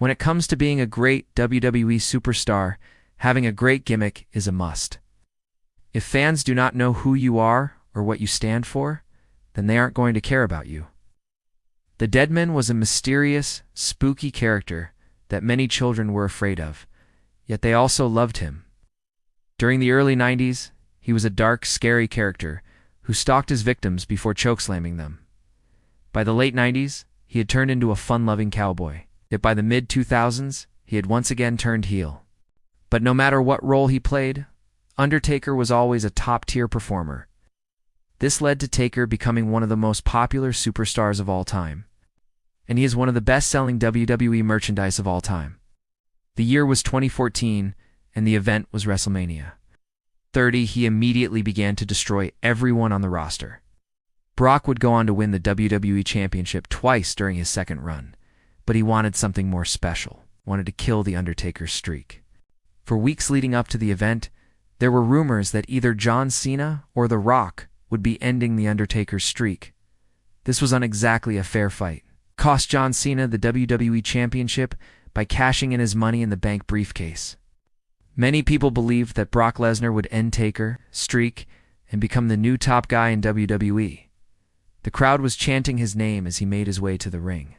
When it comes to being a great WWE superstar, having a great gimmick is a must. If fans do not know who you are or what you stand for, then they aren't going to care about you. The Deadman was a mysterious, spooky character that many children were afraid of, yet they also loved him. During the early 90s, he was a dark, scary character who stalked his victims before chokeslamming them. By the late 90s, he had turned into a fun-loving cowboy. Yet by the mid-2000s, he had once again turned heel. But no matter what role he played, Undertaker was always a top-tier performer. This led to Taker becoming one of the most popular superstars of all time. And he is one of the best-selling WWE merchandise of all time. The year was 2014, and the event was WrestleMania 30. He immediately began to destroy everyone on the roster. Brock would go on to win the WWE Championship twice during his second run. But he wanted something more special, wanted to kill the Undertaker's streak. For weeks leading up to the event, there were rumors that either John Cena or The Rock would be ending the Undertaker's streak. This was exactly a fair fight. Cost John Cena the WWE Championship by cashing in his Money in the Bank briefcase. Many people believed that Brock Lesnar would end Taker's streak and become the new top guy in WWE. The crowd was chanting his name as he made his way to the ring.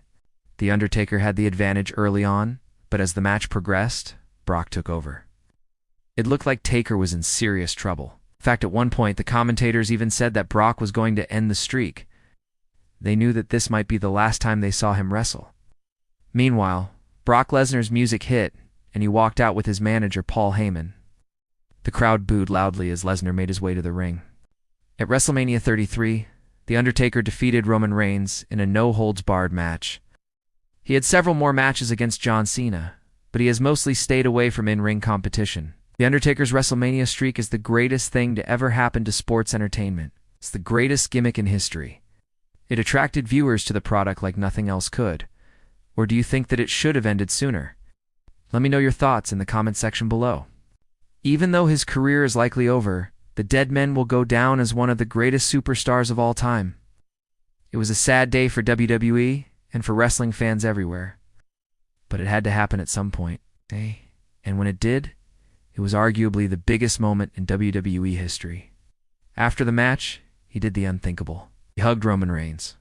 The Undertaker had the advantage early on, but as the match progressed, Brock took over. It looked like Taker was in serious trouble. In fact, at one point, the commentators even said that Brock was going to end the streak. They knew that this might be the last time they saw him wrestle. Meanwhile, Brock Lesnar's music hit, and he walked out with his manager, Paul Heyman. The crowd booed loudly as Lesnar made his way to the ring. At WrestleMania 33, The Undertaker defeated Roman Reigns in a no-holds-barred match. He had several more matches against John Cena, but he has mostly stayed away from in-ring competition. The Undertaker's WrestleMania streak is the greatest thing to ever happen to sports entertainment. It's the greatest gimmick in history. It attracted viewers to the product like nothing else could. Or do you think that it should have ended sooner? Let me know your thoughts in the comment section below. Even though his career is likely over, the Deadman will go down as one of the greatest superstars of all time. It was a sad day for WWE and for wrestling fans everywhere. But it had to happen at some point. And when it did, it was arguably the biggest moment in WWE history. After the match, he did the unthinkable. He hugged Roman Reigns.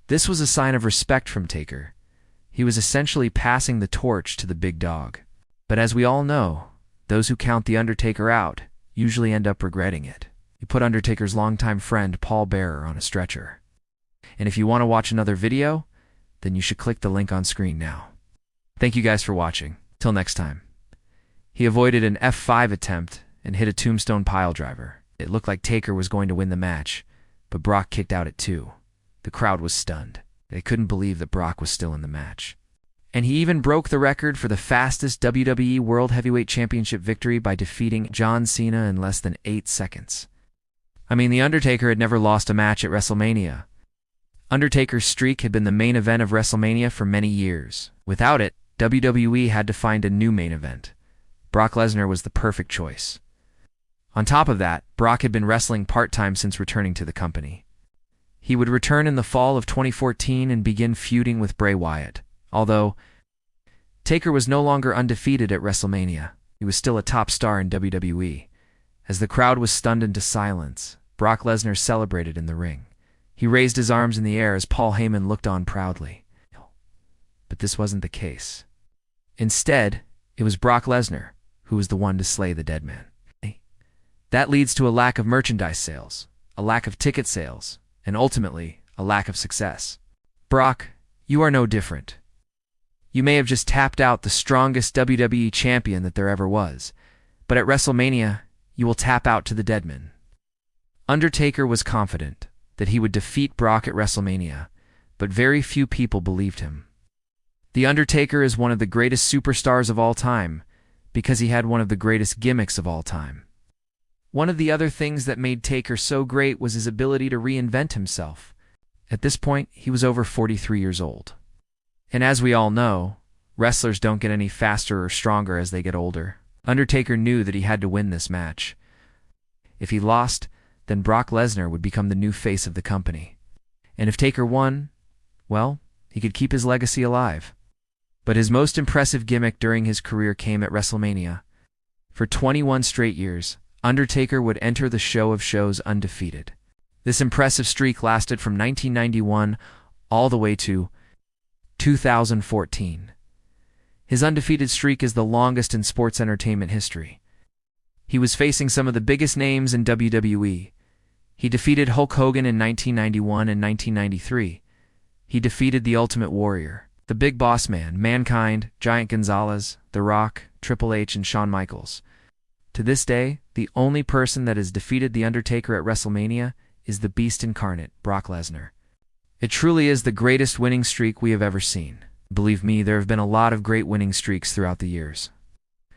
This was a sign of respect from Taker. He was essentially passing the torch to the big dog. But as we all know, those who count The Undertaker out usually end up regretting it. He put Undertaker's longtime friend Paul Bearer on a stretcher. And if you want to watch another video, then you should click the link on screen now. Thank you guys for watching. Till next time. He avoided an F5 attempt and hit a tombstone piledriver. It looked like Taker was going to win the match, but Brock kicked out at 2. The crowd was stunned. They couldn't believe that Brock was still in the match. And he even broke the record for the fastest WWE World Heavyweight Championship victory by defeating John Cena in less than 8 seconds. I mean, The Undertaker had never lost a match at WrestleMania. Undertaker's streak had been the main event of WrestleMania for many years. Without it, WWE had to find a new main event. Brock Lesnar was the perfect choice. On top of that, Brock had been wrestling part-time since returning to the company. He would return in the fall of 2014 and begin feuding with Bray Wyatt. Although, Taker was no longer undefeated at WrestleMania. He was still a top star in WWE. As the crowd was stunned into silence, Brock Lesnar celebrated in the ring. He raised his arms in the air as Paul Heyman looked on proudly. But this wasn't the case. Instead, it was Brock Lesnar who was the one to slay the Deadman. That leads to a lack of merchandise sales, a lack of ticket sales, and ultimately, a lack of success. Brock, you are no different. You may have just tapped out the strongest WWE champion that there ever was, but at WrestleMania, you will tap out to the Deadman. Undertaker was confident that he would defeat Brock at WrestleMania, but very few people believed him. The Undertaker is one of the greatest superstars of all time because he had one of the greatest gimmicks of all time. One of the other things that made Taker so great was his ability to reinvent himself. At this point, he was over 43 years old. And as we all know, wrestlers don't get any faster or stronger as they get older. Undertaker knew that he had to win this match. If he lost, then Brock Lesnar would become the new face of the company. And if Taker won, well, he could keep his legacy alive. But his most impressive gimmick during his career came at WrestleMania. For 21 straight years, Undertaker would enter the show of shows undefeated. This impressive streak lasted from 1991 all the way to 2014. His undefeated streak is the longest in sports entertainment history. He was facing some of the biggest names in WWE. He defeated Hulk Hogan in 1991 and 1993. He defeated The Ultimate Warrior, The Big Boss Man, Mankind, Giant Gonzalez, The Rock, Triple H, and Shawn Michaels. To this day, the only person that has defeated The Undertaker at WrestleMania is the Beast incarnate, Brock Lesnar. It truly is the greatest winning streak we have ever seen. Believe me, there have been a lot of great winning streaks throughout the years.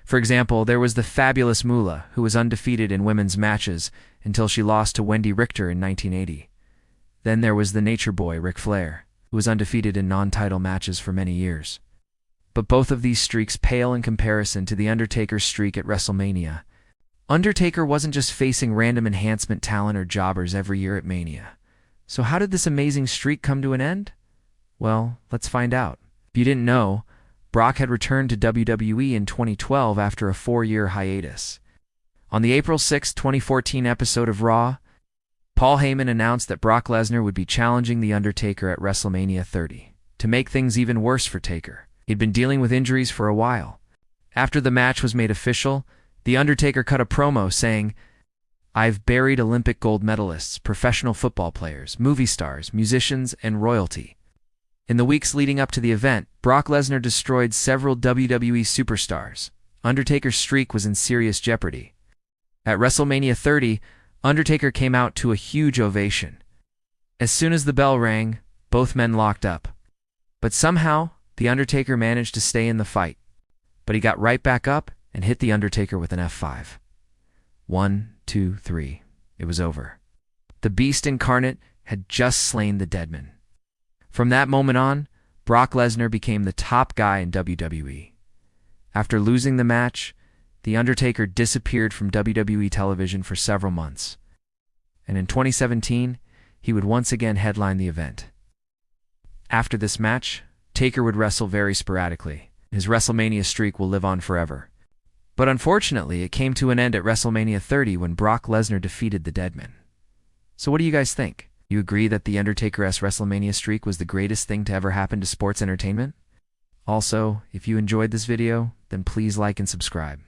For example, there was the fabulous Moolah, who was undefeated in women's matches until she lost to Wendy Richter in 1980. Then there was the Nature Boy, Ric Flair, who was undefeated in non-title matches for many years. But both of these streaks pale in comparison to The Undertaker's streak at WrestleMania. Undertaker wasn't just facing random enhancement talent or jobbers every year at Mania. So how did this amazing streak come to an end? Well, let's find out. If you didn't know, Brock had returned to WWE in 2012 after a 4-year hiatus. On the April 6, 2014 episode of Raw, Paul Heyman announced that Brock Lesnar would be challenging The Undertaker at WrestleMania 30. To make things even worse for Taker, he'd been dealing with injuries for a while. After the match was made official, The Undertaker cut a promo saying, "I've buried Olympic gold medalists, professional football players, movie stars, musicians, and royalty." In the weeks leading up to the event, Brock Lesnar destroyed several WWE superstars. Undertaker's streak was in serious jeopardy. At WrestleMania 30, Undertaker came out to a huge ovation. As soon as the bell rang, both men locked up. But somehow, The Undertaker managed to stay in the fight. But he got right back up and hit The Undertaker with an F5. 1, 2, 3. It was over. The Beast incarnate had just slain the Deadman. From that moment on, Brock Lesnar became the top guy in WWE. After losing the match, The Undertaker disappeared from WWE television for several months. And in 2017, he would once again headline the event. After this match, Taker would wrestle very sporadically. His WrestleMania streak will live on forever. But unfortunately, it came to an end at WrestleMania 30 when Brock Lesnar defeated the Deadman. So what do you guys think? You agree that the Undertaker's WrestleMania streak was the greatest thing to ever happen to sports entertainment? Also, if you enjoyed this video, then please like and subscribe.